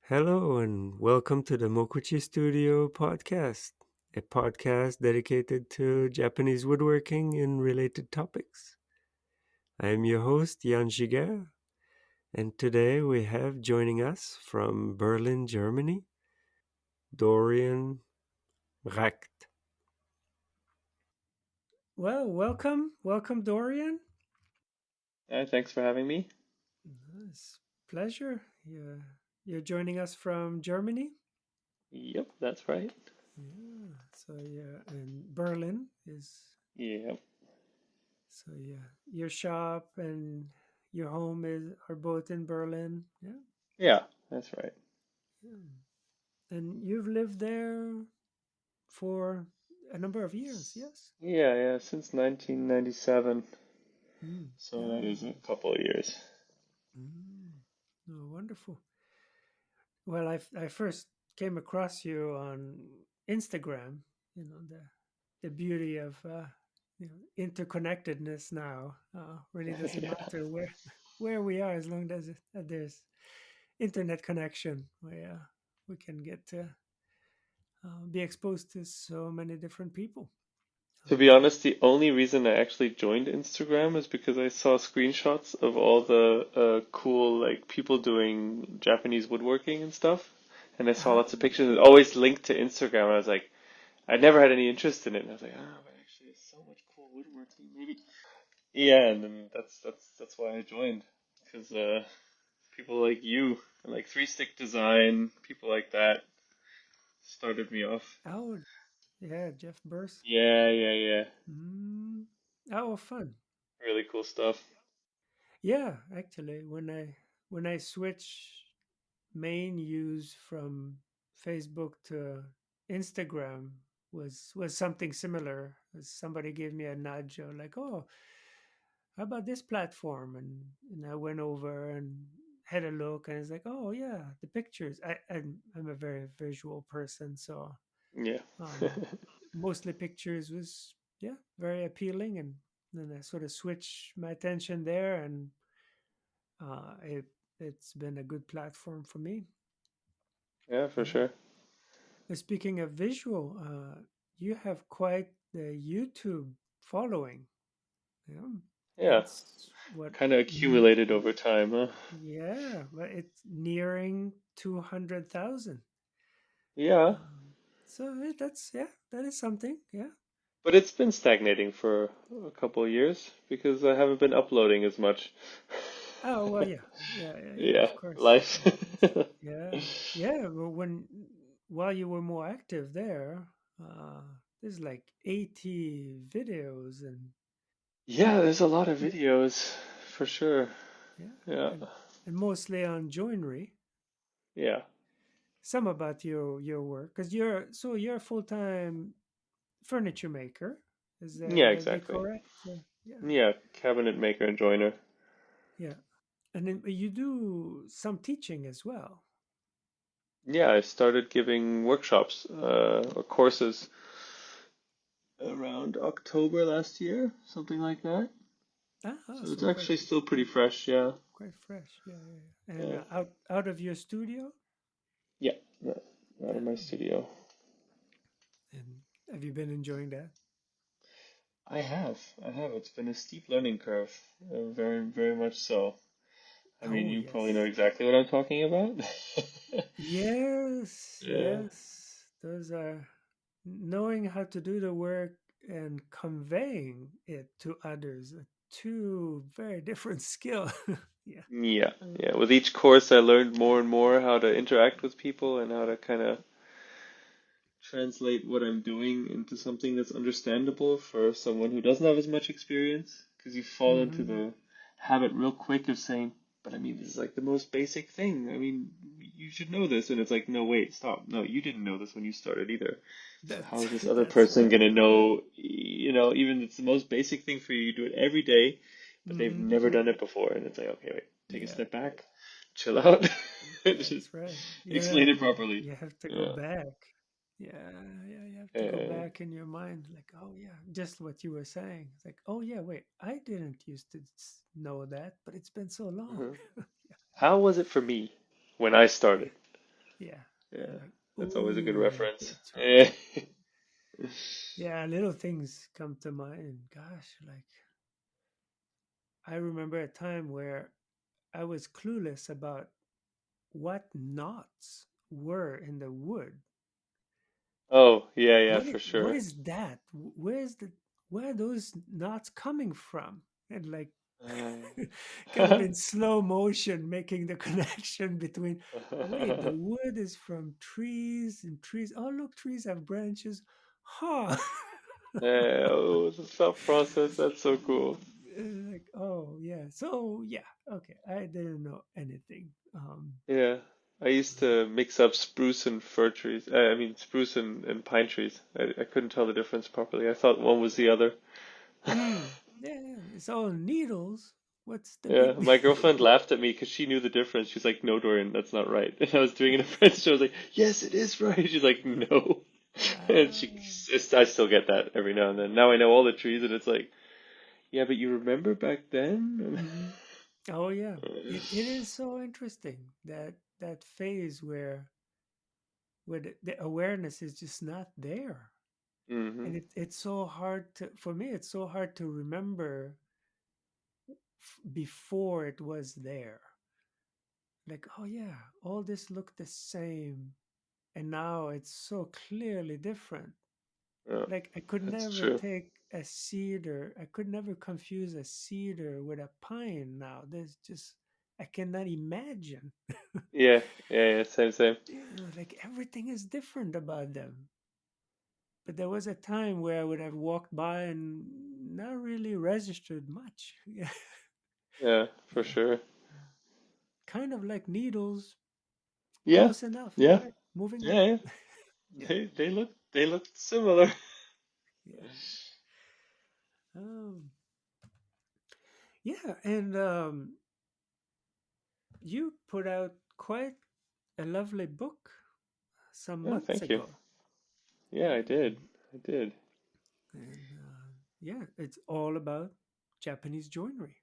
Hello and welcome to the Mokuchi Studio podcast, a podcast dedicated to Japanese woodworking and related topics. I am your host, Jan Shiger, and today we have joining us from Berlin, Germany, Dorian Bracht. Well, welcome, Dorian. Thanks for having me. It's a pleasure. You're joining us from Germany. Yep, that's right. Yeah, so yeah, and Berlin is Yep. So yeah, your shop and your home is are both in Berlin. Yeah. Yeah, that's right. Yeah. And you've lived there for a number of years, yes? Yeah, since 1997. Mm. So that is a Oh. couple of years. Mm. Oh, wonderful. Well, I first came across you on Instagram. The beauty of interconnectedness now. Really doesn't Yeah. matter where we are as long as there's internet connection. We can get to be exposed to so many different people. To be honest, the only reason I actually joined Instagram is because I saw screenshots of all the cool like people doing Japanese woodworking and stuff, and I saw Ah, lots of pictures. It always linked to Instagram. And I was like, I never had any interest in it, and I was like, but actually, there's so much cool woodworking. Maybe. Yeah, and then that's why I joined because people like you, like three stick design, people like that started me off. oh, yeah, Jeff Burst. Yeah. Mm, oh, fun. Really cool stuff. Yeah, actually, when I switch main use from Facebook to Instagram was something similar. Somebody gave me a nudge, or like, oh, how about this platform? And I went over and had a look, and it's like, oh yeah, the pictures. I'm a very visual person, so Yeah. um, mostly pictures was yeah very appealing, and then I sort of switched my attention there, and it's been a good platform for me. Yeah, for Yeah. sure. Speaking of visual, you have quite the YouTube following. Yeah, Yeah. it's what. Kind of Mm, accumulated over time, huh? yeah, but it's nearing 200,000. Yeah, So that's yeah, that is something. Yeah. but it's been stagnating for a couple of years because I haven't been uploading as much. Oh well, yeah, yeah. Yeah, Of course. life. Yeah, yeah. But while you were more active there, uh, there's like 80 videos and Yeah, there's a lot of yeah, videos for sure. yeah, Yeah. and mostly on joinery. Yeah. Some about your work, because you're a full time furniture maker. Yeah, Would that be exactly. correct? Yeah, Yeah, cabinet maker and joiner. yeah. And then you do some teaching as well. Yeah, I started giving workshops or courses around October last year, something like that. So it's So quite actually still pretty fresh, yeah. quite fresh. Yeah. And Yeah, out of your studio. yeah, out of my Yeah. studio. And have you been enjoying that? I have. It's been a steep learning curve, very, very much so. I mean, Oh you probably know yes. exactly what I'm talking about. Yes, Yeah, yes. Those are knowing how to do the work and conveying it to others. Two very different skill. Yeah. yeah. With each course, I learned more and more how to interact with people and how to kind of translate what I'm doing into something that's understandable for someone who doesn't have as much experience. Because you fall into Hmm. the habit real quick of saying, but I mean, this is like the most basic thing. I mean, you should know this. And it's like, no, wait, stop. No, you didn't know this when you started either. So how That's is this other that's person right. gonna know, even it's the most basic thing for you, you do it every day, but they've Hmm. never done it before. And it's like, okay, wait, take a Yeah, step back, chill out, just that's right. explain Yeah, it properly. you have to go Yeah. back. Yeah, you have to go Uh, back in your mind, like, oh yeah, just what you were saying. It's like, oh yeah, wait, I didn't used to know that, but it's been so long. mhm. How was it for me when I started? Yeah. Yeah, Like, that's always a good ooh, reference. that's right. Yeah. Yeah, little things come to mind. Gosh, like I remember a time where I was clueless about what knots were in the wood. Oh, yeah, yeah, What for what sure. is that? Where are those knots coming from? And like kind of in slow motion making the connection between, oh wait, the wood is from trees and trees. Oh look, trees have branches. Huh. Yeah, oh, the thought process, that's so cool. Like, oh yeah. So yeah, okay. I didn't know anything. Yeah, I used to mix up spruce and fir trees. I mean, spruce and pine trees. I couldn't tell the difference properly. I thought one was the other. Yeah, yeah, it's all needles. What's the Yeah, big my deal? girlfriend laughed at me because she knew the difference. She's like, "No, Dorian, that's not right." And I was doing it in French. I was like, "Yes, it is right." She's like, "No," and Ah. I still get that every now and then. Now I know all the trees, and it's like, "Yeah, but you remember back then?" Mhm. Oh yeah, it is so interesting that that phase where the awareness is just not there, Hmm. and it's so hard to for me. It's so hard to remember before it was there. Like, oh yeah, all this looked the same, and now it's so clearly different. Yeah, Like I could that's never true. take a cedar. I could never confuse a cedar with a pine now. There's just I cannot imagine. Yeah, yeah, yeah, same, same. Like everything is different about them. But there was a time where I would have walked by and not really registered much. Yeah. Yeah, for Yeah. sure. Kind of like needles, Yeah, close enough. All yeah, right, moving on. yeah, yeah. Yeah. They look similar. Yeah. Um, yeah, and you put out quite a lovely book some Yeah, months thank you. ago. Yeah, I Yeah. did. I did. And yeah, it's all about Japanese joinery.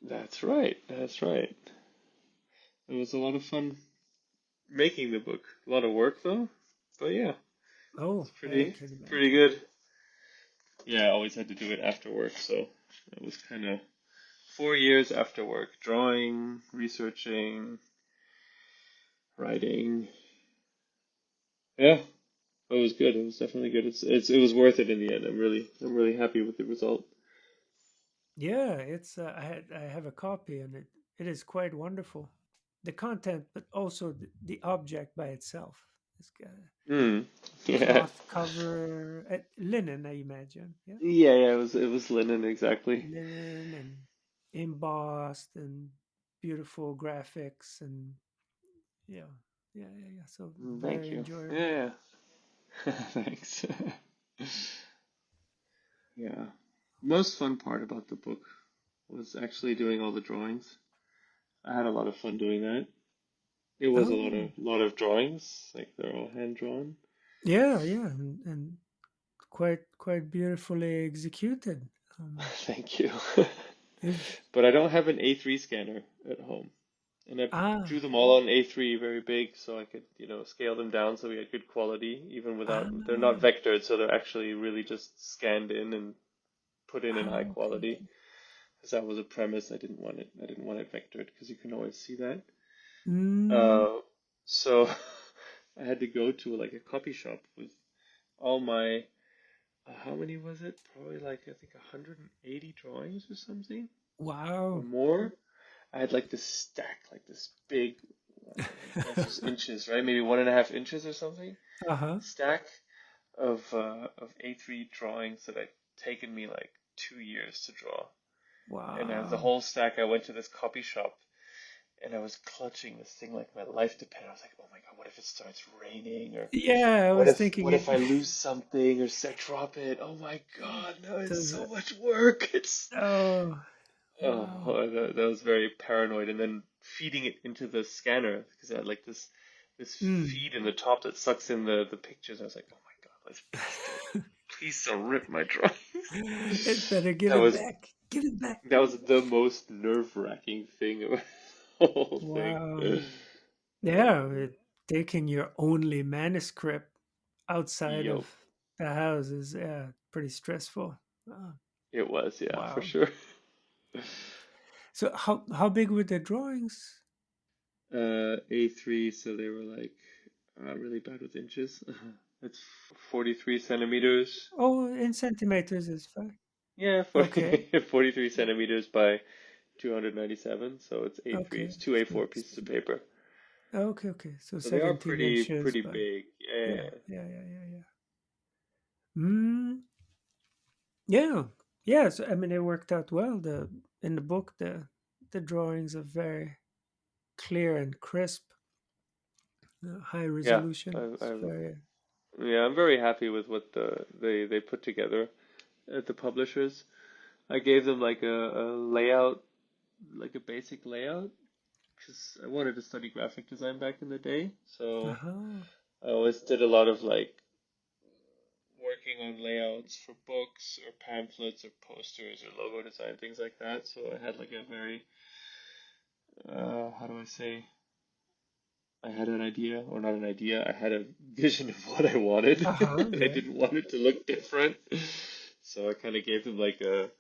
That's right. That's right. It was a lot of fun making the book. A lot of work though. But yeah, Oh, it's I pretty can pretty imagine. good. Yeah, I always had to do it after work, so it was kind of 4 years after work, drawing, researching, writing. Yeah, it was good. It was definitely good. It was worth it in the end. I'm really happy with the result. Yeah, it's I have a copy and it is quite wonderful. The content, but also the object by itself. It's got a Mm. Yeah. cloth cover, linen, I imagine. Yeah, Yeah, yeah, it was linen exactly. linen and embossed and beautiful graphics and yeah, yeah. So Thank very you. enjoyable. Yeah. Thanks. Yeah. Most fun part about the book was actually doing all the drawings. I had a lot of fun doing that. It was a lot Oh, of lot of drawings, like they're all hand drawn. yeah, yeah, and quite beautifully executed. Thank you. It, But I don't have an A3 scanner at home. And I ah, drew them all on A3 very big so I could, scale them down so we had good quality, even without, they're not ah, vectored, so they're actually really just scanned in and put in high okay, quality. okay. Because that was a premise. I didn't want it vectored because you can always see that. Mm, Uh, so I had to go to like a copy shop with all my, how many was it? Probably like I think 180 drawings or something or wow. more. I had like this stack, like this big, I guess it's inches, right? Maybe 1.5 inches or something. Uh-huh. Stack of A3 drawings that had taken me like 2 years to draw. And out of the Wow. whole stack, I went to this copy shop and I was clutching this thing like my life depended. I was like, oh my god, what if it starts raining? Or Yeah, I what was if thinking what if I it lose something or I drop it? Oh my god, no, it's does. so much work. It's Oh, wow. that was very paranoid. And then feeding it into the scanner because it had like this Mm. feed in the top that sucks in the pictures. I was like, oh my god, let's please don't rip my drawings. It better give That it was back. Give it back. that was the most nerve-wracking thing of the whole thing. Wow. Yeah, Uh, taking your only manuscript outside of Yo, the house is pretty stressful. Uh, it was, yeah, for wow. sure. So how big were the drawings? A3, so they were like really bad with inches. It's 43 centimeters. Oh, in centimeters is fine. Yeah, Okay. 43 centimeters by 297, so it's A3. Okay. It's two So A4 it's pieces of paper. okay. Okay. So So they are 17 inches pretty by big. yeah. Yeah. Yeah. Yeah. Yeah. Yeah. Mm, yeah. Yeah. So I mean, it worked out well. The in the book, the drawings are very clear and crisp, high Yeah, resolution. It's very I'm very happy with what they put together at the publishers. I gave them like a layout, like a basic layout, because I wanted to study graphic design back in the day. So uh-huh. I always did a lot of like working on layouts for books or pamphlets or posters or logo design, things like that. So I had like a very, how do I say? I had an idea, or not an idea, I had a vision of what I wanted, Uh-huh. and I Yeah. didn't want it to look different. So I kind of gave them like a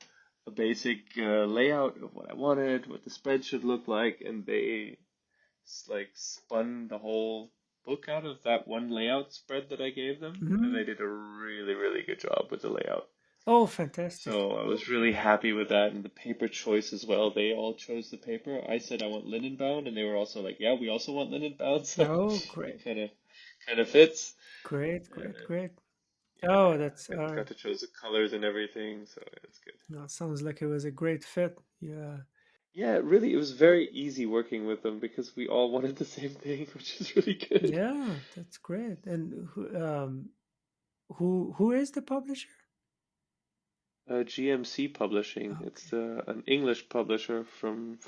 basic layout of what I wanted, what the spread should look like, and they like spun the whole book out of that one layout spread that I gave them, and they Mhm. did a really, really good job with the layout. Oh, fantastic. So I was really happy with that, and the paper choice as well. They all chose the paper. I said I want linen bound, and they were also like, "Yeah, we also want linen bound." So Oh, great. it kind of fits. Great, And great, great. yeah, Oh, that's got to choose the colors and everything, so it's good. no, sounds like it was a great fit. Yeah. Yeah, really, it was very easy working with them because we all wanted the same thing, which is really good. Yeah, that's great. And who is the publisher? GMC Publishing. Okay. It's an English publisher from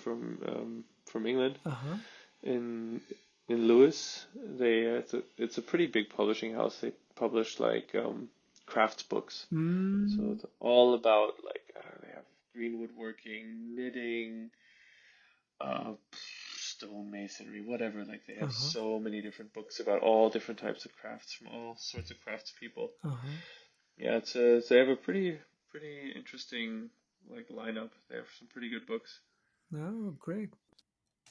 England Uh-huh. in Lewis. It's a pretty big publishing house. They publish like crafts books, so Mm. it's all about like they have green woodworking, knitting, uh, stonemasonry, whatever. Like they have Uh-huh. so many different books about all different types of crafts from all sorts of crafts people. Uh-huh. Yeah, so they have a pretty interesting like lineup. They have some pretty good books. Oh, great.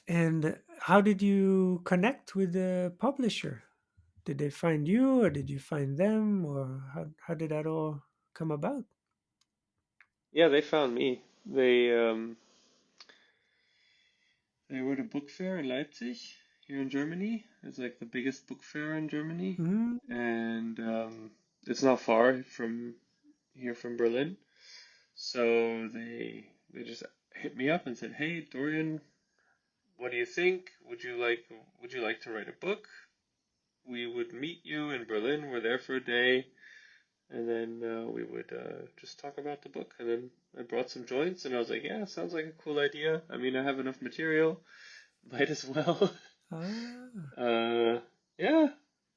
And how did you connect with the publisher? Did they find you or did you find them or how did that all come about? Yeah, they found me. They were at a book fair in Leipzig, here in Germany. It's like the biggest book fair in Germany, Mm. and it's not far from here from Berlin. So they just hit me up and said, "Hey, Dorian, what do you think? Would you like to write a book? We would meet you in Berlin. We're there for a day, and then we would just talk about the book." And then I brought some joints, and I was like, "Yeah, sounds like a cool idea. I mean, I have enough material, might as well." Ah. Uh, yeah,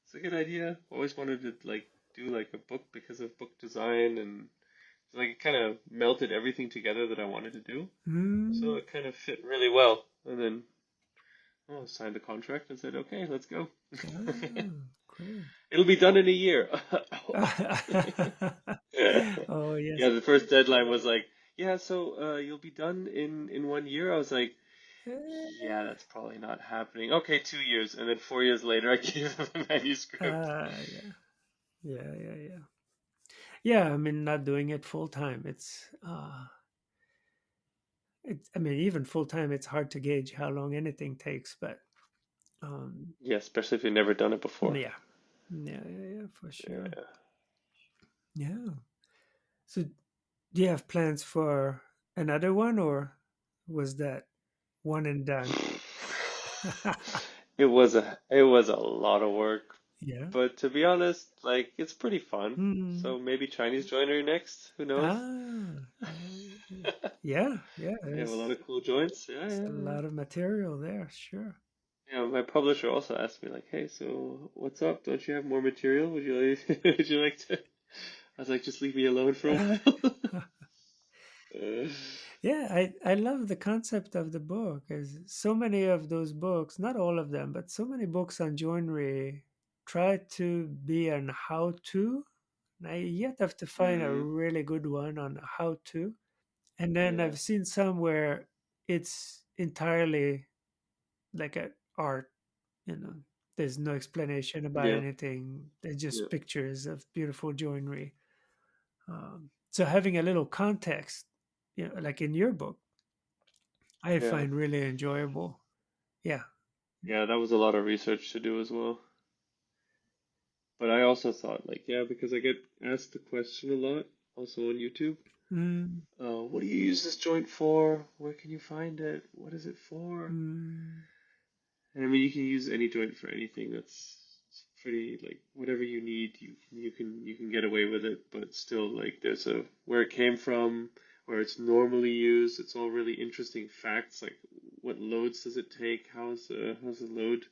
it's a good idea. Always wanted to like do like a book because of book design, and like it kind of melted everything together that I wanted to do. So Mm. it kind of fit really well. And then signed the contract and said, "Okay, let's go." Ah, great. It'll be done in a year. Oh, yes. Yeah, the first deadline was like, yeah, so you'll be done in 1 year. I was like, yeah, that's probably not happening. Okay, 2 years, and then 4 years later, I gave them the manuscript. Yeah. Yeah, yeah, yeah. Yeah, I mean, not doing it full time. I mean, even full time, it's hard to gauge how long anything takes, but um, Yeah, especially if you've never done it before. yeah. Yeah, yeah, yeah, for sure. Yeah. Yeah. So, do you have plans for another one, or was that one and done? It was a lot of work, Yeah. but to be honest, like it's pretty fun. Hmm. So maybe Chinese joiner next. Who knows? Ah, yeah, yeah. They have a lot of cool joints. Yeah, There's yeah, a yeah. lot of material there. Sure. Yeah, my publisher also asked me like, "Hey, so what's up? Don't you have more material? Would you like would you like to?" I was like, "Just leave me alone for a while." Uh, Yeah, I love the concept of the book. As so many of those books, not all of them, but so many books on joinery try to be an how-to. And I yet have to find a Mm, really good one on how to. And then yeah, I've seen some where it's entirely like an art, you know. There's no explanation about yeah, anything. They're yeah, just pictures of beautiful joinery. So having a little context, like in your book, I yeah, find really enjoyable. Yeah. yeah. That was a lot of research to do as well. But I also thought, like, yeah, because I get asked the question a lot, also on YouTube. Mm, What do you use this joint for? Where can you find it? What is it for? mm, And I mean, you can use any joint for anything. That's it's pretty like whatever you need, you can get away with it. But still, like, there's a where it came from, where it's normally used. It's all really interesting facts, like what loads does it take? How's the load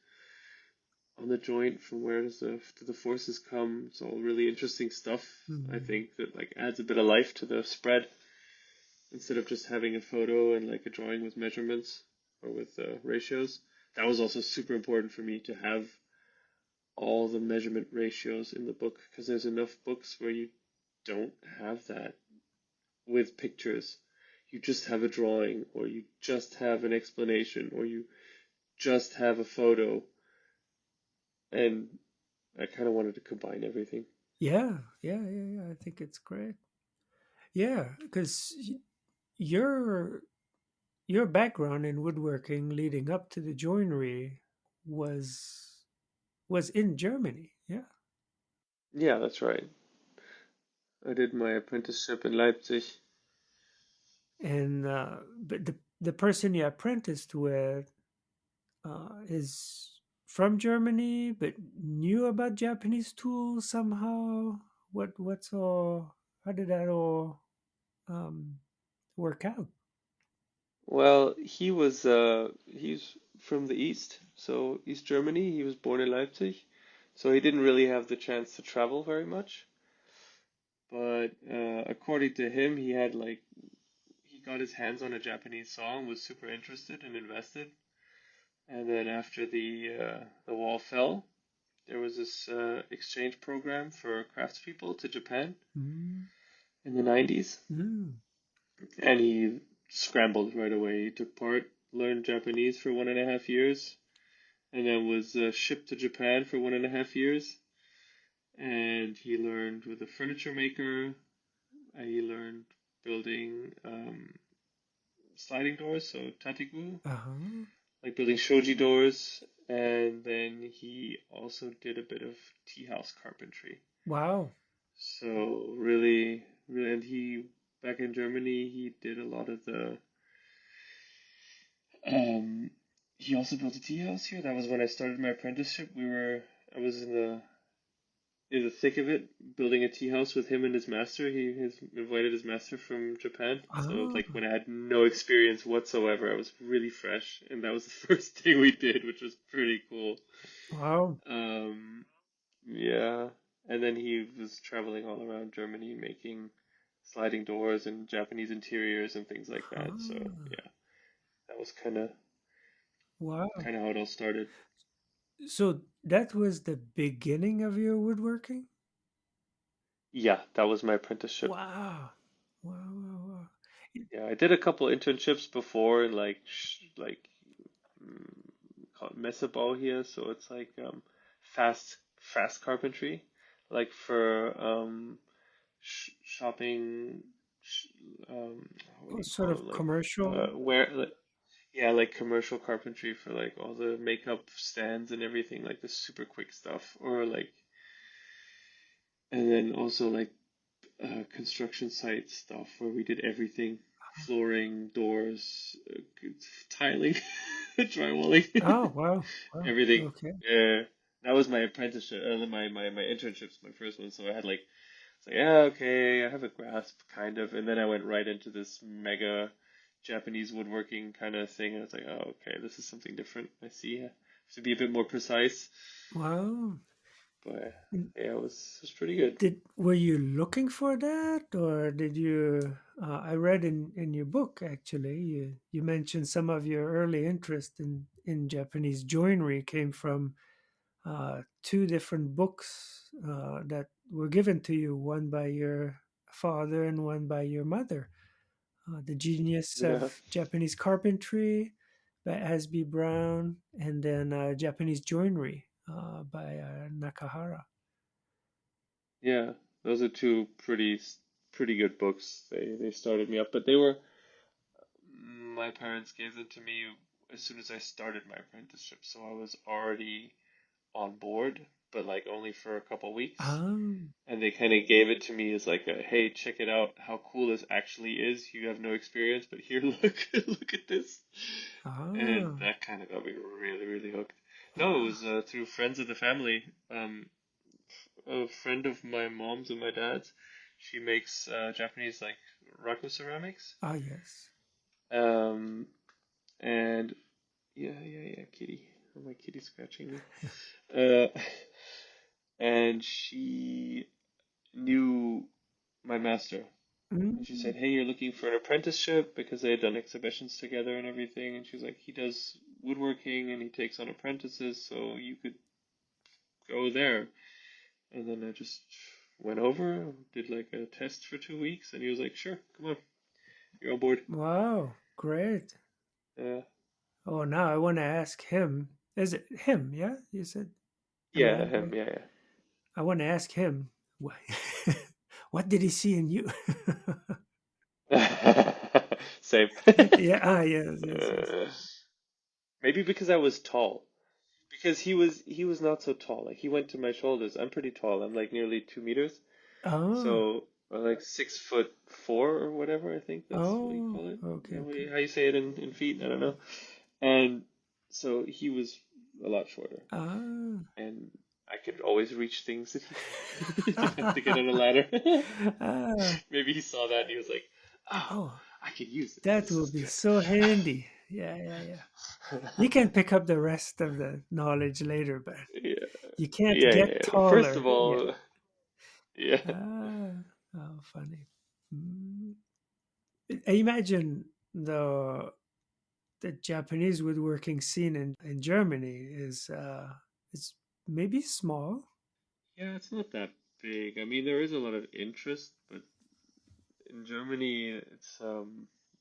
on the joint? From where do the forces come? It's all really interesting stuff. I mm. think that like adds a bit of life to the spread instead of just having a photo and like a drawing with measurements or with ratios. That was also super important for me to have all the measurement ratios in the book because there's enough books where you don't have that with pictures. You just have a drawing, or you just have an explanation, or you just have a photo. And I kind of wanted to combine everything. Yeah, yeah, yeah, yeah. I think it's great. Yeah, because your your background in woodworking leading up to the joinery was was in Germany. Yeah, Yeah, that's right. I did my apprenticeship in Leipzig. and but the person you apprenticed with is from Germany, but knew about Japanese tools somehow. What's all? How did that all um, work out? Well, he's from the East, so East Germany. He was born in Leipzig, so he didn't really have the chance to travel very much. But according to him, he got his hands on a Japanese saw and was super interested and invested. And then after the wall fell, there was this exchange program for craftspeople to Japan Mm, in the 90s, mm. and he scrambled right away. He took part, learned Japanese for 1.5 years, and then was shipped to Japan for 1.5 years. And he learned with a furniture maker. He learned building sliding doors, so tatigu, Uh-huh. like building shoji doors. And then he also did a bit of tea house carpentry. Wow. So really, really, and he back in Germany, he did a lot of the. Um, he also built a tea house here. That was when I started my apprenticeship. I was in the thick of it, building a tea house with him and his master. He has invited his master from Japan. So like Ah, when I had no experience whatsoever, I was really fresh, and that was the first thing we did, which was pretty cool. wow. Um, yeah, and then he was traveling all around Germany making sliding doors and Japanese interiors and things like that. So Ah, yeah, that was wow. kind of how it all started. So that was the beginning of your woodworking? Yeah, that was my apprenticeship. Wow. Wow, wow, wow. Yeah, I did a couple internships before in like mm, call it Messebau here, so it's like fast carpentry, like for shopping, sh what do Oh, you sort call of them? Like commercial? where like, yeah, like commercial carpentry for like all the makeup stands and everything, like the super quick stuff, or like and then also like construction site stuff where we did everything: flooring, doors, tiling, drywalling, Oh, wow. Wow. everything. Okay. Yeah, that was my apprenticeship, my internships, my first one. So I had like, it's like, yeah, okay, I have a grasp, kind of, and then I went right into this mega Japanese woodworking kind of thing, and it's like, oh, okay, this is something different. I see. I have to be a bit more precise. Wow. But yeah, it was pretty good. Did were you looking for that, or did you? I read in your book actually. You mentioned some of your early interest in Japanese joinery came from two different books that were given to you, one by your father and one by your mother. The Genius Yeah, of Japanese Carpentry by Asby Brown, and then Japanese Joinery by Nakahara. yeah. Those are two pretty good books. They started me up, but they were my parents gave them to me as soon as I started my apprenticeship, so I was already on board, but like only for a couple weeks. Ah, And they kind of gave it to me as like a, hey, check it out, how cool this actually is. You have no experience, but here, look, look at this. And ah, that kind of got me really, really hooked. No, it was through friends of the family. A friend of my mom's and my dad's, she makes Japanese like raku ceramics. yes. Um, and yeah, kitty. Oh, my kitty's scratching me. Uh, and she knew my master. And she Mm, said, "Hey, you're looking for an apprenticeship because they had done exhibitions together and everything." And she's like, "He does woodworking and he takes on apprentices, so you could go there." And then I just went over, did like a test for 2 weeks, and he was like, "Sure, come on, you're on board." wow, great. Uh, Oh, now I want to ask him. Is it him? Yeah, you said. Am I yeah, right? him, yeah, I want to ask him. What, what did he see in you? yeah. Same. Yeah. Yes. Yes. Yes. Uh, maybe because I was tall. Because he was not so tall. Like he went to my shoulders. I'm pretty tall. I'm like nearly 2 meters. Oh. So like 6'4" or whatever. I think that's what you Oh. call it. Is Okay. that Okay. how you say it in feet? I don't know. And so he was a lot shorter, Ah. and I could always reach things that he didn't have to get on a ladder. Ah. Maybe he saw that and he was like, "Oh, Oh, I could use this. that This will is be so handy. Yeah. Yeah. Yeah. You can pick up the rest of the knowledge later, but yeah, you can't yeah, get yeah. First of taller yet. all, yeah, Ah. Oh, funny. Mm. I imagine the Japanese woodworking scene in Germany is maybe small. yeah. It's not that big. I mean, there is a lot of interest, but in Germany, it's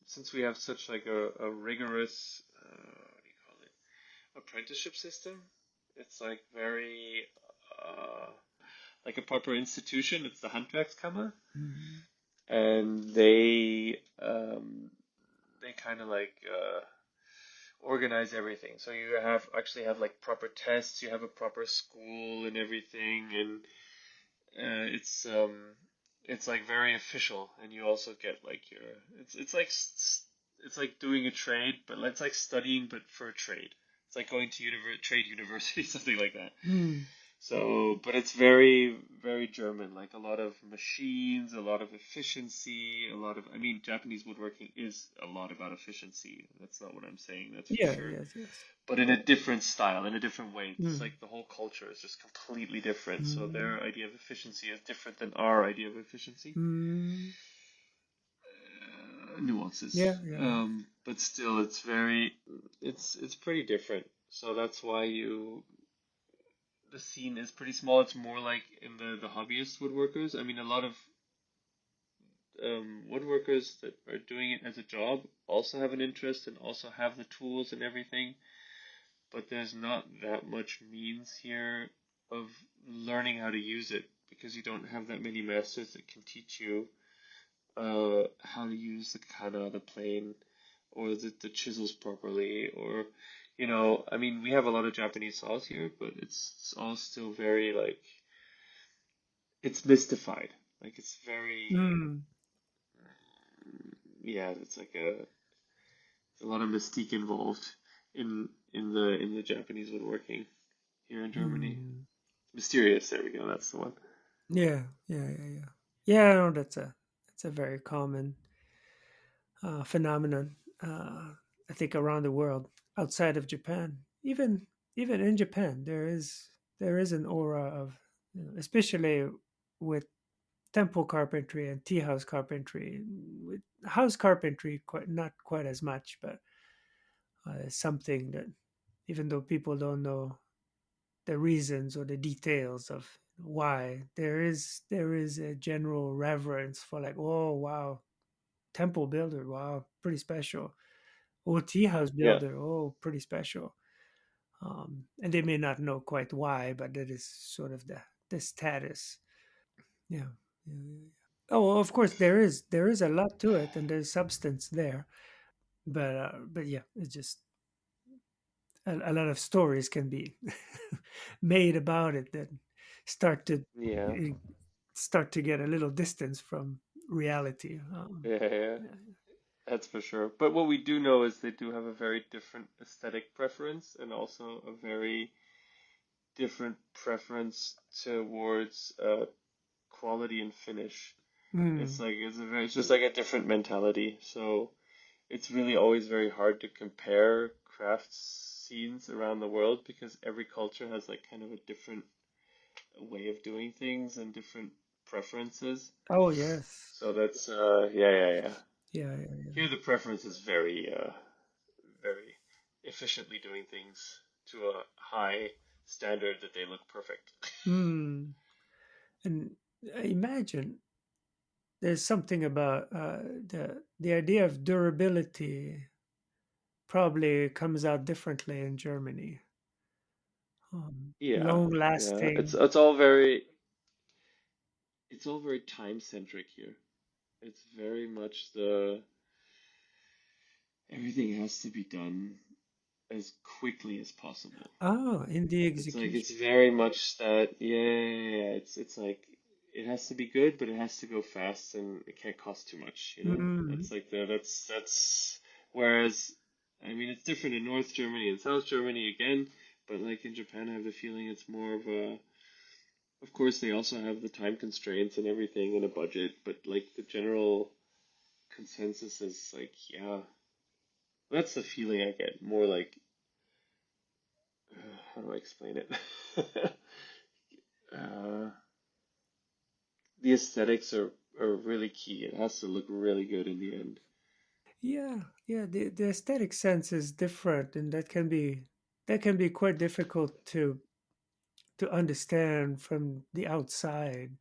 since we have such like a rigorous what do you call it, apprenticeship system. It's like very uh, like a proper institution. It's the Handwerkskammer, Mm. and they kind of like organize everything. So you actually have like proper tests. You have a proper school and everything, and it's like very official, and you also get like your it's like doing a trade, but it's like studying but for a trade. It's like going to trade university, something like that. Mm. So, but it's very, very German. Like a lot of machines, a lot of efficiency, a lot of. I mean, Japanese woodworking is a lot about efficiency. That's not what I'm saying. That's for Yeah, sure. yes, yes. But in a different style, in a different way. It's Mm. like the whole culture is just completely different. So Mm. their idea of efficiency is different than our idea of efficiency. Mm. Nuances, Yeah, yeah, yeah. but still, it's pretty different. So that's why the scene is pretty small. It's more like in the hobbyist woodworkers. I mean, a lot of woodworkers that are doing it as a job also have an interest and also have the tools and everything, but there's not that much means here of learning how to use it because you don't have that many masters that can teach you how to use the kana, the plane, or the chisels properly, or I mean, we have a lot of Japanese saws here, but it's all still very like it's mystified. Like it's very Mm. yeah, it's like a lot of mystique involved in the Japanese woodworking here in Germany. Mm. Mysterious, there we go, that's the one. Yeah, yeah, yeah, yeah. Yeah, no, that's a very common phenomenon. I think around the world, outside of Japan, even in Japan, there is an aura of especially with temple carpentry and tea house carpentry. With house carpentry, quite not quite as much, but something that even though people don't know the reasons or the details of why, there is a general reverence for like, oh wow, temple builder, wow, pretty special. Oh, tea house Yeah, builder, oh, pretty special. And they may not know quite why, but that is sort of the status. Yeah. Yeah, yeah, yeah. Oh, well, of course there is a lot to it, and there's substance there. But yeah, it's just a lot of stories can be made about it that start to yeah, eh, start to get a little distance from reality. yeah. Yeah. That's for sure. But what we do know is they do have a very different aesthetic preference and also a very different preference towards quality and finish. It's Mm. like it's just like a different mentality. So it's really always very hard to compare craft scenes around the world because every culture has like kind of a different way of doing things and different preferences. Oh yes. So that's yeah, yeah, yeah. Yeah, yeah, yeah. Here the preference is very efficiently doing things to a high standard that they look perfect. Mm. And I imagine there's something about the idea of durability probably comes out differently in Germany. Yeah, Long yeah. lasting. It's all very time centric here. It's very much the everything has to be done as quickly as possible. Oh, in the It's like it's execution. very much that yeah, yeah, yeah. It's like it has to be good, but it has to go fast and it can't cost too much, you know? Mm. That's like that's whereas I mean it's different in North Germany and South Germany again, but like in Japan I have the feeling it's more of a of course they also have the time constraints and everything and a budget, but like the general consensus is like yeah, that's the feeling I get. More like how do I explain it? uh, the aesthetics are really key. It has to look really good in the end. Yeah, yeah. The aesthetic sense is different, and that can be quite difficult to understand from the outside.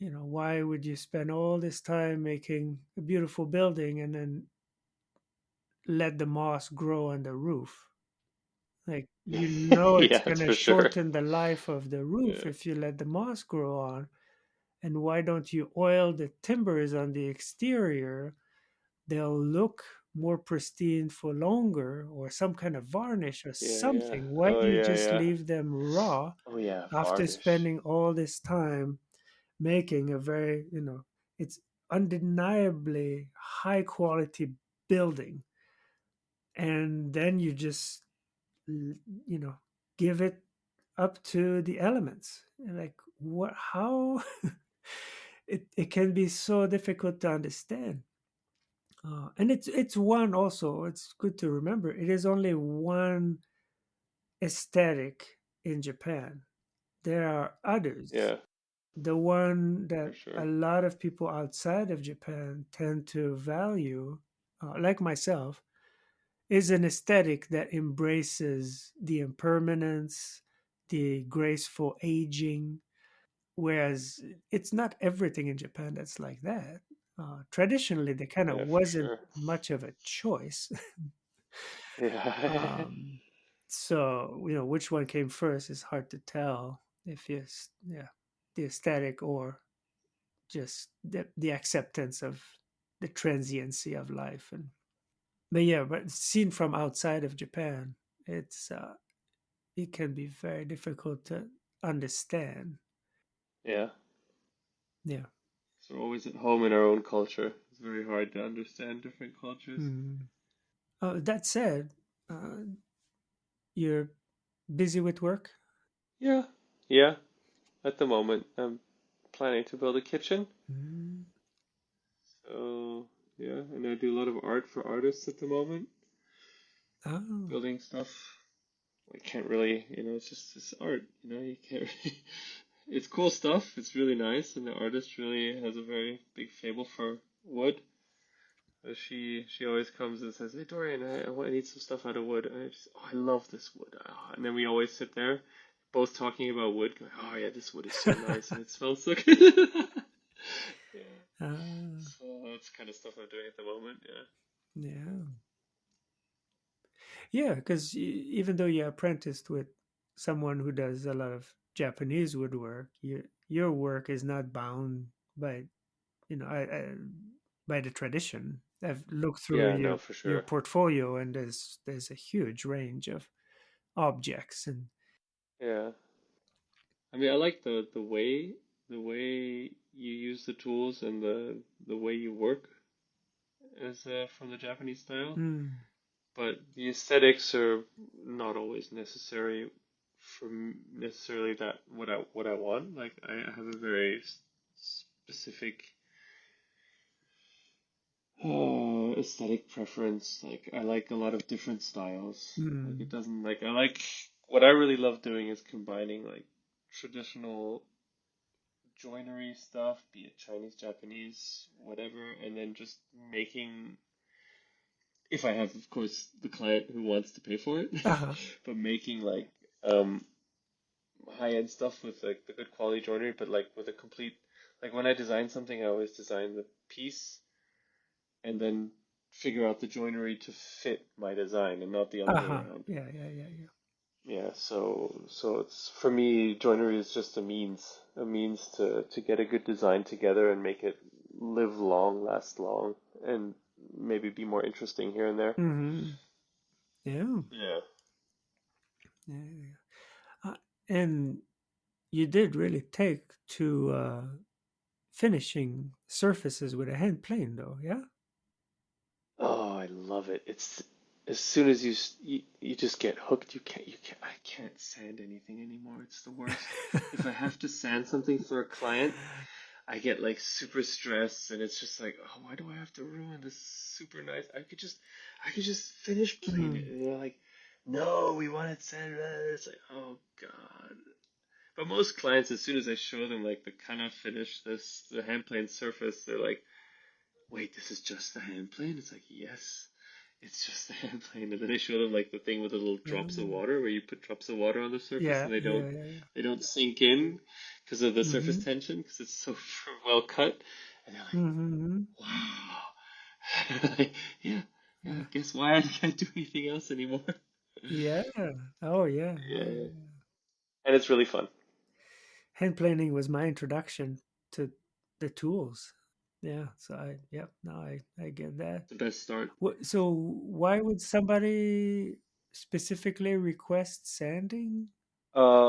Why would you spend all this time making a beautiful building and then let the moss grow on the roof? Like, it's Yeah, going that's to for sure. shorten the life of the roof Yeah, if you let the moss grow on. And why don't you oil the timbers on the exterior? They'll look more pristine for longer, or some kind of varnish or yeah, yeah. something. Why Oh do you yeah, just yeah. leave them raw Oh yeah, after varnish. spending all this time making it's undeniably high quality building, and then you just you know give it up to the elements? And like, what, how? It can be so difficult to understand. And it's one, also it's good to remember, it is only one aesthetic in Japan. There are others. Yeah, The one for that a sure. lot of people outside of Japan tend to value, like myself, is an aesthetic that embraces the impermanence, the graceful aging, whereas it's not everything in Japan that's like that. Traditionally, there kind of Yeah, for wasn't sure. much of a choice. Yeah. um, so, which one came first is hard to tell. If it's, yeah, the aesthetic or just the acceptance of the transiency of life. But yeah, but seen from outside of Japan, it can be very difficult to understand. Yeah. Yeah. So we're always at home in our own culture. It's very hard to understand different cultures. Hmm. That said, you're busy with work. Yeah. Yeah. At the moment, I'm planning to build a kitchen. Mm. So yeah, and I do a lot of art for artists at the moment, Oh. building stuff. I can't really, it's just art. You can't really. it's cool stuff. It's really nice, and the artist really has a very big fable for wood. She always comes and says, "Hey Dorian, I need some stuff out of wood." And I just, oh, I love this wood. Ah, and then we always sit there, both talking about wood, going, "Oh yeah, this wood is so nice and it smells so good." Yeah. uh, So that's the kind of stuff I'm doing at the moment. Yeah. yeah, yeah. Because even though you apprenticed with someone who does a lot of Japanese woodwork, your work is not bound by I by the tradition. I've looked through Yeah. No, for your sure. portfolio, and there's a huge range of objects, and Yeah. I mean, I like the way you use the tools and the way you work is from the Japanese style. mm, But the aesthetics are not always necessary for necessarily that what I want. Like I have a very specific aesthetic preference. Like I like a lot of different styles. Like it mm, doesn't like I like what I really love doing is combining like traditional joinery stuff, be it Chinese, Japanese, whatever, and then just making if I have, of course, the client who wants to pay for it, uh-huh, but making like um, high end stuff with like the good quality joinery, but like with a complete like when I design something, I always design the piece and then figure out the joinery to fit my design and not the other way uh-huh, around. yeah, yeah, yeah, yeah. Yeah, so it's for me, joinery is just a means to get a good design together and make it live long, last long, and maybe be more interesting here and there. Mm-hmm. Yeah, Yeah. yeah, yeah. And you did really take to finishing surfaces with a hand plane, though. Yeah. Oh, I love it. It's as soon as you just get hooked, you can't I can't sand anything anymore. It's the worst. If I have to sand something for a client, I get like super stressed and it's just like, oh, why do I have to ruin this super nice? I could just finish playing it. Mm. And they're like, no, we want it sanded. It's like, oh God. But most clients, as soon as I show them like the kind of finish the hand plane surface, they're like, wait, this is just the hand plane? It's like, yes, it's just the hand plane. And then I show them like the thing with the little drops of Mm. water where you put drops of water on the surface Yeah, and they don't yeah, yeah, yeah. they don't sink in because of the surface Mm-hmm. tension because it's so well cut. And they're like, Mm-hmm. wow. Yeah, yeah, Uh, I guess why I can't do anything else anymore. yeah. Oh, yeah, Yeah, yeah, yeah, yeah. yeah. And it's really fun. Hand planing was my introduction to the tools. Yeah. So yep. Now I get that. The best start. So why would somebody specifically request sanding?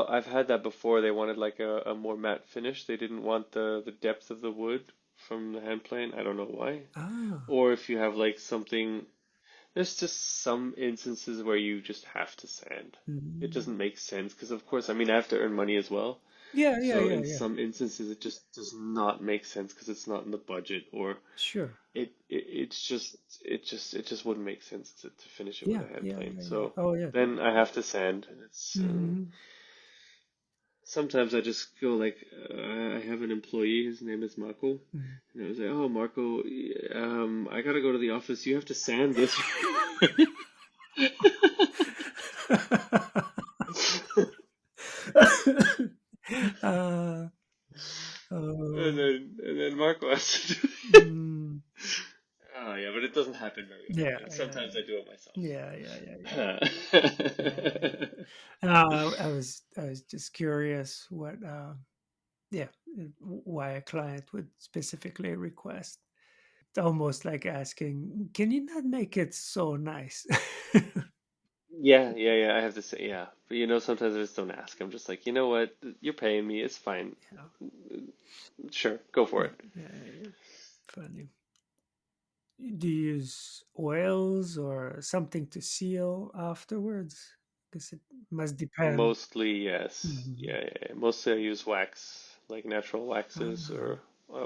I've had that before. They wanted like a more matte finish. They didn't want the depth of the wood from the hand plane. I don't know why. Ah. Or if you have like something, there's just some instances where you just have to sand. It Mm. doesn't make sense because, of course, I mean, I have to earn money as well. Yeah, yeah, So yeah, in yeah. some instances, it just does not make sense because it's not in the budget, or Sure. it just wouldn't make sense to finish it with Yeah, a hand yeah, plane. yeah, yeah. So Oh, yeah. then I have to sand, and it's Mm-hmm. sometimes I just go like I have an employee. His name is Marco, Mm. and I was like, "Oh, Marco, I gotta go to the office. You have to sand this." uh, And oh, then Marco has to do it. mm, Oh yeah, but it doesn't happen very yeah, often. yeah, Sometimes I do it yeah, yeah, yeah, yeah, yeah, myself. yeah. I was just curious what, yeah, why a client would specifically request. It's almost like asking, "Can you not make it so nice?" Yeah, yeah, yeah. I have to say, yeah. But sometimes I just don't ask. I'm just like, you know what? You're paying me. It's fine. Yeah, Sure, go for yeah, it. yeah, yeah, yeah. Funny. Do you use oils or something to seal afterwards? Because it must depend. Mostly, yes. Hmm. Yeah, yeah, yeah. Mostly I use wax, like natural waxes Ah, or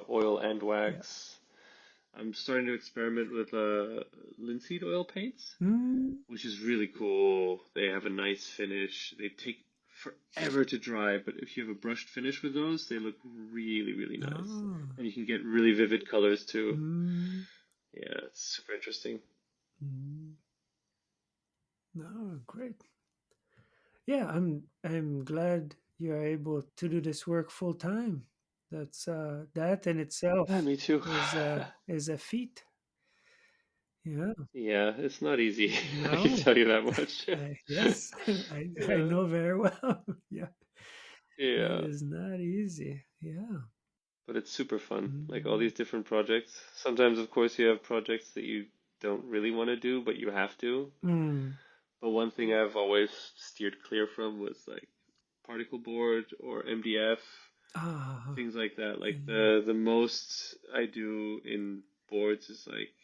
oil and yeah. wax. I'm starting to experiment with linseed oil paints, Mm, which is really cool. They have a nice finish. They take forever to dry, but if you have a brushed finish with those, they look really, really nice. Oh. And you can get really vivid colors too. Mm, Yeah, it's super interesting. mm. No, great. Yeah, I'm glad you're able to do this work full time. That's that in Yeah, itself me too. is a feat. Yeah. Yeah, it's not easy. I can No. tell you that much. Yes, I Yeah, know very well. Yeah. It yeah, is not easy. Yeah. but it's super fun. Like all Mm. these different projects. Sometimes, of course, you have projects that you don't really want to do, but you have to. Mm. But one thing I've always steered clear from was like particle board or MDF, Ah. things like that. Like And, the most I do in boards is like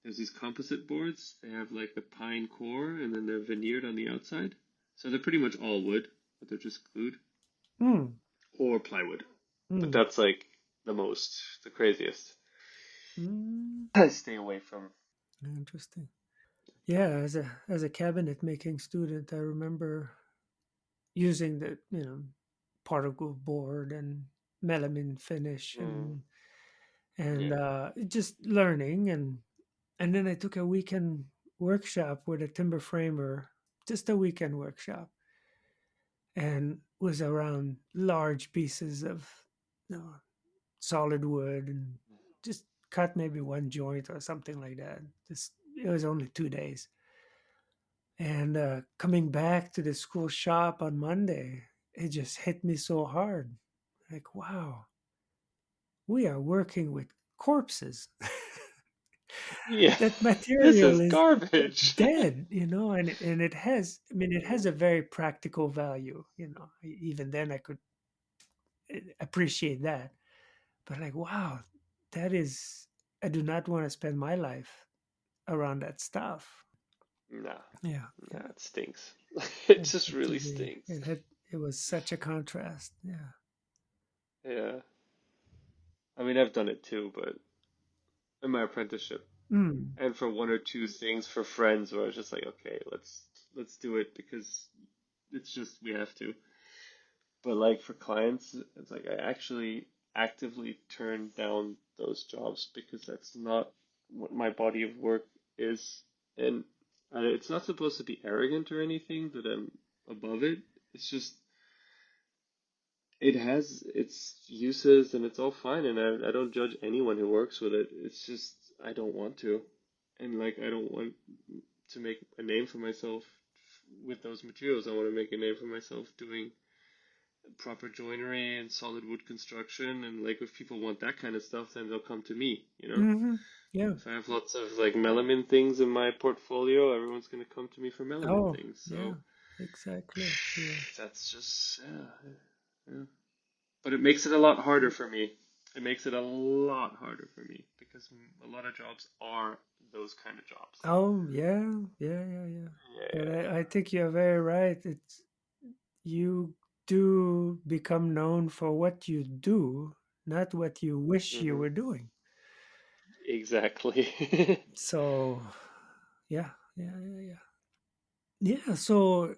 there's these composite boards. They have like the pine core and then they're veneered on the outside. So they're pretty much all wood, but they're just glued mm, or plywood. But mm, that's like the craziest. mm. I stay away from. Interesting. Yeah, as a cabinet making student, I remember using the particle board and melamine finish Mm, and yeah. just learning and then I took a weekend workshop with a timber framer, just a weekend workshop, and was around large pieces of solid wood and just cut maybe one joint or something like that. Just it was only 2 days. And coming back to the school shop on Monday, it just hit me so hard. Like, wow, we are working with corpses. Yeah. That This material is is garbage. dead, and it has. I mean, it has a very practical value. Even then, I could appreciate that. But like, wow, that is. I do not want to spend my life around that stuff. Nah, Yeah, nah, yeah. it stinks. It It just had to really be. stinks. It was such a contrast. Yeah. Yeah. I mean, I've done it too, but in my apprenticeship, Mm. and for one or two things for friends where I was just like, okay, let's do it because it's just we have to. But like for clients, it's like I actually actively turn down those jobs because that's not what my body of work is. And it's not supposed to be arrogant or anything that I'm above it. It's just it has its uses and it's all fine. And I don't judge anyone who works with it. It's just I don't want to. And like I don't want to make a name for myself with those materials. I want to make a name for myself doing proper joinery and solid wood construction. And like if people want that kind of stuff, then they'll come to me, you know? Hmm. Yeah. If I have lots of like melamine things in my portfolio, everyone's gonna come to me for melamine Oh, things. yeah. So Exactly. Yeah. that's just yeah. But it makes it a lot harder for me. It makes it a lot harder for me because a lot of jobs are those kind of jobs. Oh, yeah. Yeah. Yeah. Yeah. But Yeah. I think you're very right. It's you do become known for what you do, not what you wish you Hmm. were doing. Exactly. So, yeah. Yeah. Yeah. Yeah. Yeah. So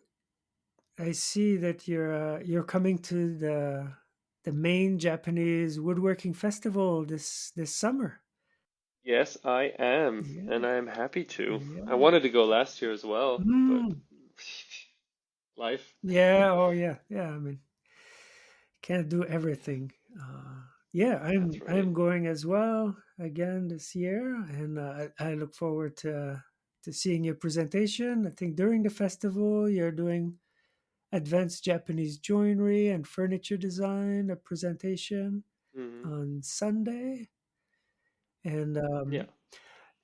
I see that you're coming to the main Japanese woodworking festival this summer. Yes, I am, and Yeah. I am happy to. I Yeah. wanted to go last year as well, but Mm. life. Yeah. Oh, yeah. Yeah. I mean, can't do everything. Yeah, That's right. I'm going as well again this year, and I look forward to seeing your presentation. I think during the festival you're doing advanced Japanese joinery and furniture design, a presentation Hmm. on Sunday, and Yeah. um,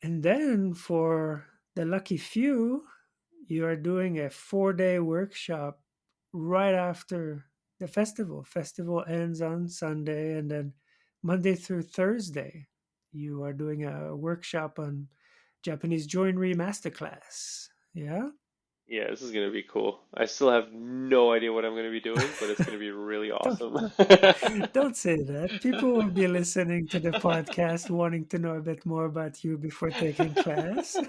and then for the lucky few, you are doing a 4 day workshop right after the festival. Festival ends on Sunday, and then Monday through Thursday, you are doing a workshop on Japanese joinery masterclass. Yeah. Yeah, this is gonna be cool. I still have no idea what I'm gonna be doing, but it's gonna be really don't, awesome. don't don't say that. People will be listening to the podcast wanting to know a bit more about you before taking class.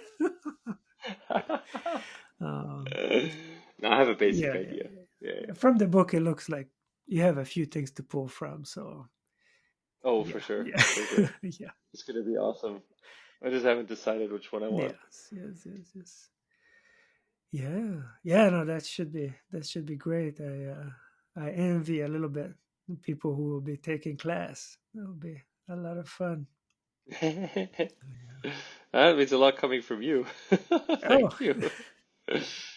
um, Now I have a basic yeah, yeah, idea. Yeah, yeah. From the book, it looks like you have a few things to pull from. So Oh, for yeah, sure, yeah, for sure. yeah, It's gonna be awesome. I just haven't decided which one I want. yes, yes, yes, yes. Yeah, yeah. No, that should be great. I envy a little bit the people who will be taking class. That'll be a lot of fun. That means a lot coming from you. Oh, Thank you.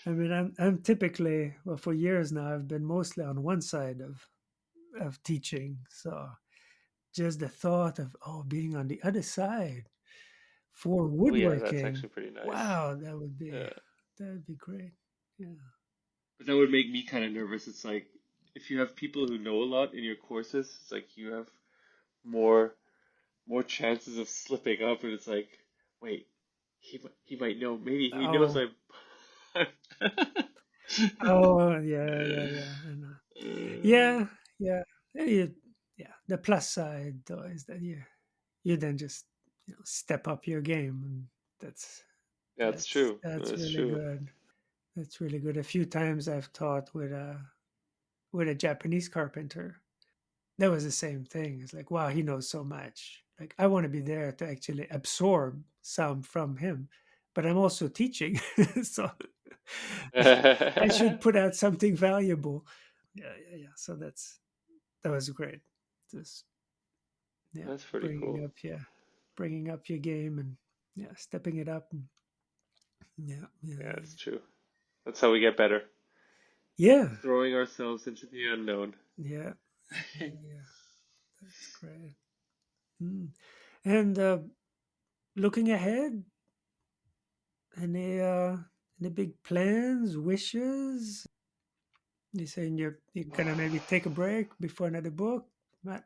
I mean, I'm typically, well, for years now, I've been mostly on one side of teaching. So just the thought of being on the other side for Oh yeah, that's woodworking, actually pretty nice. wow, that would be great. Yeah. But that would make me kind of nervous. It's like if you have people who know a lot in your courses, it's like you have more more chances of slipping up, and it's like, wait, he might know. Maybe he knows Oh, I'm. oh, yeah, yeah, yeah. I know. Uh, Yeah, yeah. Yeah. The plus side though is that you then just step up your game, and that's that's that's true. that's That's really true. good. That's really good. A few times I've taught with a Japanese carpenter. That was the same thing. It's like, wow, he knows so much. Like, I want to be there to actually absorb some from him, but I'm also teaching, so I should That's put out something valuable. Yeah, yeah, yeah. So that was great. Just yeah, pretty cool. bringing up your game and yeah, stepping it up. And, yeah, yeah, Yeah, it's true. That's how we get better. yeah, Throwing ourselves into the unknown. yeah, yeah, yeah. That's great. Mm. And looking ahead, any big plans, wishes? You saying you're gonna maybe take a break before another book? Matt?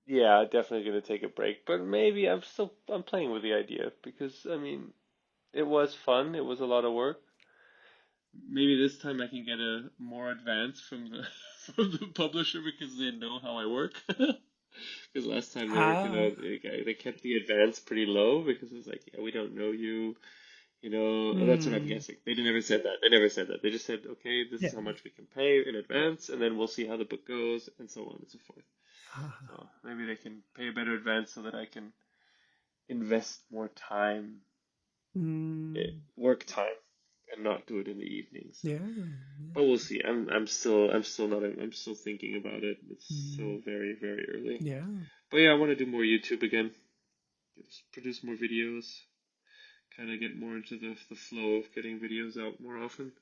Yeah, definitely gonna take a break, but maybe I'm playing with the idea because I mean it was fun. It was a lot of work. Maybe this time I can get a more advance from the from the publisher because they know how I work. Because last time they were Ah, they kept the advance pretty low because it was like, yeah, we don't know you. You know, that's what I'm mm, guessing. They never said that. They never said that. They just said, okay, this is yeah. how much we can pay in advance, and then we'll see how the book goes, and so on and so forth. Ah, So maybe they can pay a better advance so that I can invest more time, mm, work time, and not do it in the evenings. yeah, But we'll see. I'm still not I'm still thinking about it. It's mm, so very very early. yeah, But yeah, I want to do more YouTube again. Just produce more videos. Kind of get more into the flow of getting videos out more often.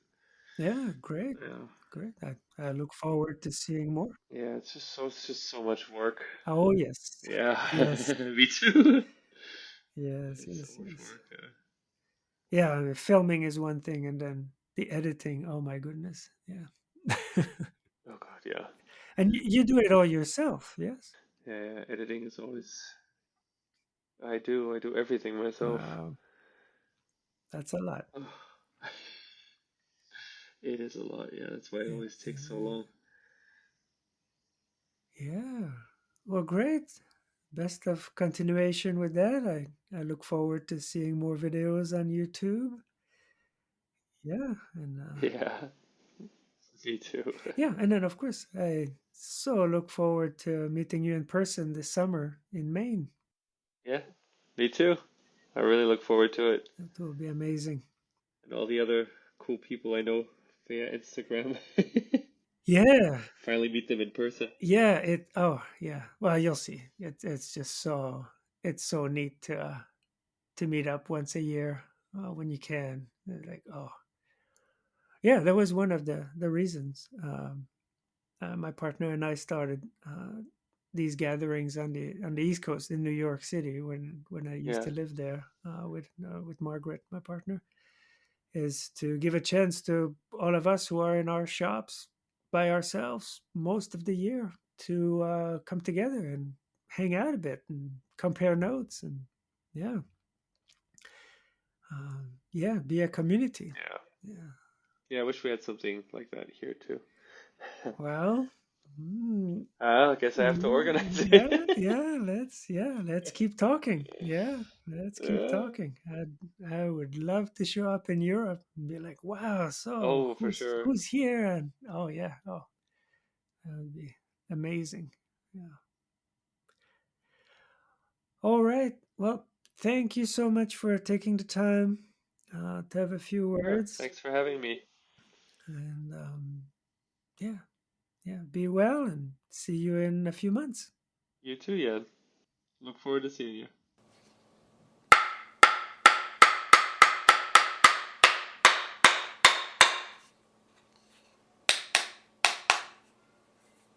yeah. Great, Yeah, great. I look forward to seeing more. yeah. It's just so much work. Oh yes, Yeah, yes, me too. yes, It's so yes, much yes. work. Yeah, I mean, filming is one thing, and then the editing. Oh my goodness, yeah. Oh God, yeah. And you do it all yourself, yes? Yeah, yeah. Editing is always. I do everything myself. Wow, that's a lot. It is a lot. Yeah, that's why it Yeah, always takes so yeah, long. yeah. Well, great. Best of continuation with that. I look forward to seeing more videos on YouTube. Yeah, and Yeah, me too. yeah, and then of course I so look forward to meeting you in person this summer in Maine. Yeah, me too. I really look forward to it. That will be amazing. And all the other cool people I know via Instagram. Yeah, Finally meet them in person. yeah. Yeah. Well, you'll see. It's just it's so neat to meet up once a year when you can. Like, oh, yeah, that was one of the reasons. My partner and I started these gatherings on the East Coast in New York City when I used Yeah, to live there with Margaret, my partner, is to give a chance to all of us who are in our shops by ourselves most of the year to come together and hang out a bit and compare notes and yeah, yeah, be a community. yeah. Yeah. Yeah, I wish we had something like that here too. Well. Mm, I guess I have to yeah, organize yeah, it. let's keep talking. Yeah, let's keep Yeah. talking. I would love to show up in Europe and be like, wow, so Oh, for sure. who's here? And oh yeah, oh, that would be amazing. Yeah. All right. Well, thank you so much for taking the time to have a few Yeah, words. thanks for having me. And yeah, yeah, be well and see you in a few months. You too, Yen. Look forward to seeing you.